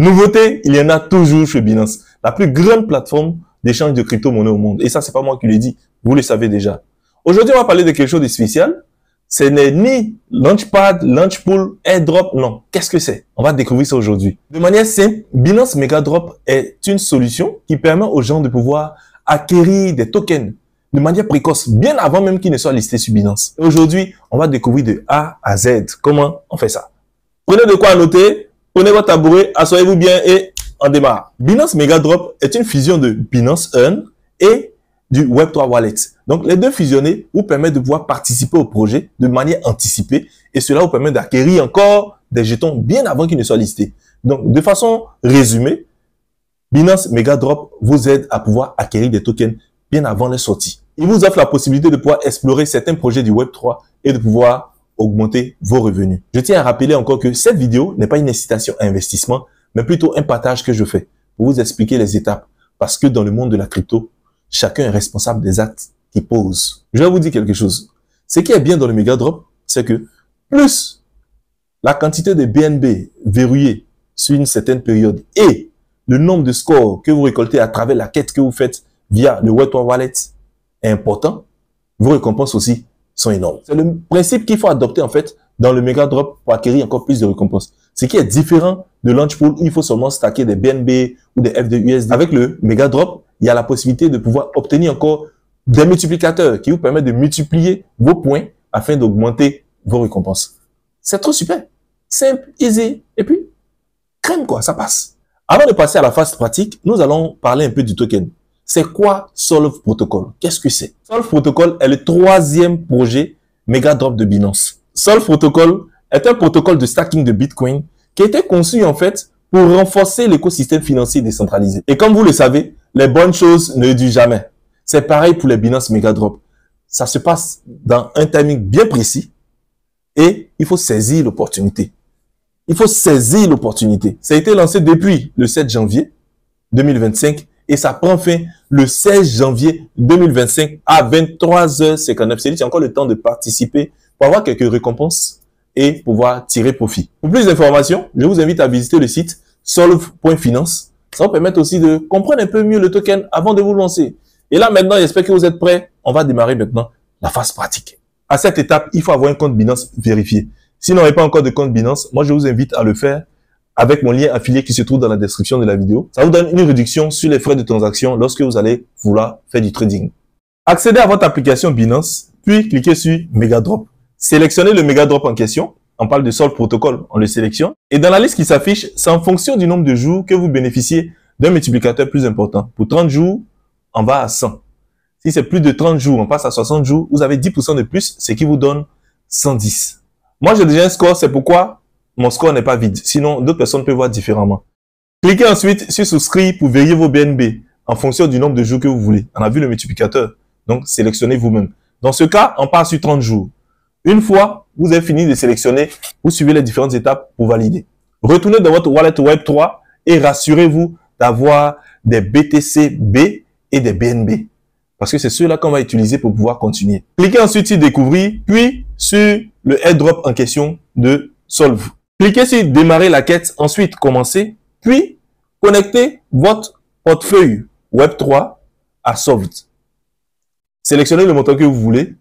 Nouveauté, il y en a toujours chez Binance, la plus grande plateforme d'échange de crypto-monnaies au monde. Et ça, c'est pas moi qui le dis, vous le savez déjà. Aujourd'hui, on va parler de quelque chose de spécial. Ce n'est ni Launchpad, Launchpool, Airdrop, non. Qu'est-ce que c'est? On va découvrir ça aujourd'hui. De manière simple, Binance Megadrop est une solution qui permet aux gens de pouvoir acquérir des tokens de manière précoce, bien avant même qu'ils ne soient listés sur Binance. Aujourd'hui, on va découvrir de A à Z comment on fait ça. Prenez de quoi noter, prenez votre tabouret, asseyez-vous bien et on démarre. Binance Megadrop est une fusion de Binance Earn et du Web3 Wallet. Donc, les deux fusionnés vous permettent de pouvoir participer au projet de manière anticipée et cela vous permet d'acquérir encore des jetons bien avant qu'ils ne soient listés. Donc, de façon résumée, Binance Megadrop vous aide à pouvoir acquérir des tokens bien avant les sorties. Il vous offre la possibilité de pouvoir explorer certains projets du Web3 et de pouvoir augmenter vos revenus. Je tiens à rappeler encore que cette vidéo n'est pas une incitation à investissement, mais plutôt un partage que je fais pour vous expliquer les étapes. Parce que dans le monde de la crypto, chacun est responsable des actes qu'il pose. Je vais vous dire quelque chose. Ce qui est bien dans le Megadrop, c'est que plus la quantité de BNB verrouillée sur une certaine période et le nombre de scores que vous récoltez à travers la quête que vous faites via le Web3 Wallet est important, vos récompenses aussi sont énormes. C'est le principe qu'il faut adopter en fait dans le Megadrop pour acquérir encore plus de récompenses. Ce qui est différent de Launchpool, il faut seulement stacker des BNB ou des FDUSD. Avec le Megadrop, il y a la possibilité de pouvoir obtenir encore des multiplicateurs qui vous permettent de multiplier vos points afin d'augmenter vos récompenses. C'est trop super. Simple, easy, et puis crème quoi, ça passe. Avant de passer à la phase pratique, nous allons parler un peu du token. C'est quoi Solve Protocol? Qu'est-ce que c'est? Solve Protocol est le troisième projet Megadrop de Binance. Solve Protocol est un protocole de stacking de Bitcoin qui a été conçu en fait pour renforcer l'écosystème financier décentralisé. Et comme vous le savez, les bonnes choses ne durent jamais. C'est pareil pour les Binance Megadrop. Ça se passe dans un timing bien précis et il faut saisir l'opportunité. Il faut saisir l'opportunité. Ça a été lancé depuis le 7 janvier 2025 et ça prend fin le 16 janvier 2025 à 23h59. C'est-à-dire qu'il y a encore le temps de participer pour avoir quelques récompenses et pouvoir tirer profit. Pour plus d'informations, je vous invite à visiter le site solve.finance. Ça va vous permettre aussi de comprendre un peu mieux le token avant de vous lancer. Et là, maintenant, j'espère que vous êtes prêts. On va démarrer maintenant la phase pratique. À cette étape, il faut avoir un compte Binance vérifié. Si vous n'avez pas encore de compte Binance, moi, je vous invite à le faire avec mon lien affilié qui se trouve dans la description de la vidéo. Ça vous donne une réduction sur les frais de transaction lorsque vous allez vouloir faire du trading. Accédez à votre application Binance, puis cliquez sur Megadrop. Sélectionnez le Megadrop en question. On parle de Solve Protocol, on le sélectionne. Et dans la liste qui s'affiche, c'est en fonction du nombre de jours que vous bénéficiez d'un multiplicateur plus important. Pour 30 jours, on va à 100. Si c'est plus de 30 jours, on passe à 60 jours, vous avez 10% de plus, ce qui vous donne 110. Moi, j'ai déjà un score, c'est pourquoi mon score n'est pas vide. Sinon, d'autres personnes peuvent voir différemment. Cliquez ensuite sur souscrire pour vérifier vos BNB en fonction du nombre de jours que vous voulez. On a vu le multiplicateur. Donc, sélectionnez vous-même. Dans ce cas, on part sur 30 jours. Une fois, vous avez fini de sélectionner, vous suivez les différentes étapes pour valider. Retournez dans votre wallet Web3 et rassurez-vous d'avoir des BTC-B et des BNB. Parce que c'est ceux-là qu'on va utiliser pour pouvoir continuer. Cliquez ensuite sur découvrir, puis sur le airdrop en question de Solve. Cliquez sur démarrer la quête, ensuite commencer, puis connectez votre portefeuille Web3 à Solve. Sélectionnez le montant que vous voulez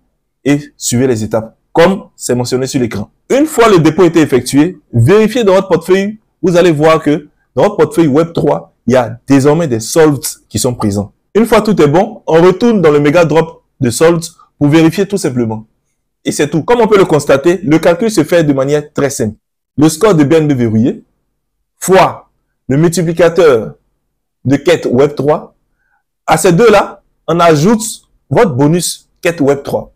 et suivez les étapes, comme c'est mentionné sur l'écran. Une fois le dépôt été effectué, vérifiez dans votre portefeuille, vous allez voir que dans votre portefeuille Web3, il y a désormais des soldes qui sont présents. Une fois tout est bon, on retourne dans le Megadrop de soldes pour vérifier tout simplement. Et c'est tout. Comme on peut le constater, le calcul se fait de manière très simple. Le score de BNB verrouillé fois le multiplicateur de quête Web3. À ces deux-là, on ajoute votre bonus quête Web3.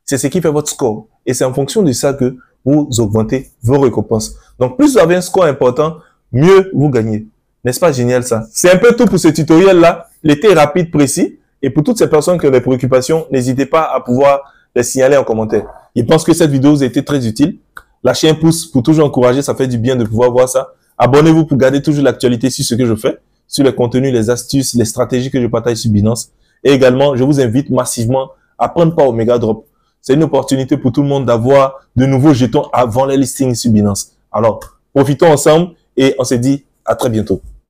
C'est ce qui fait votre score. Et c'est en fonction de ça que vous augmentez vos récompenses. Donc, plus vous avez un score important, mieux vous gagnez. N'est-ce pas génial ça? C'est un peu tout pour ce tutoriel-là. Il était rapide, précis. Et pour toutes ces personnes qui ont des préoccupations, n'hésitez pas à pouvoir les signaler en commentaire. Je pense que cette vidéo vous a été très utile. Lâchez un pouce pour toujours encourager, ça fait du bien de pouvoir voir ça. Abonnez-vous pour garder toujours l'actualité sur ce que je fais, sur les contenus, les astuces, les stratégies que je partage sur Binance. Et également, je vous invite massivement à prendre part au Megadrop. C'est une opportunité pour tout le monde d'avoir de nouveaux jetons avant les listings sur Binance. Alors, profitons ensemble et on se dit À très bientôt.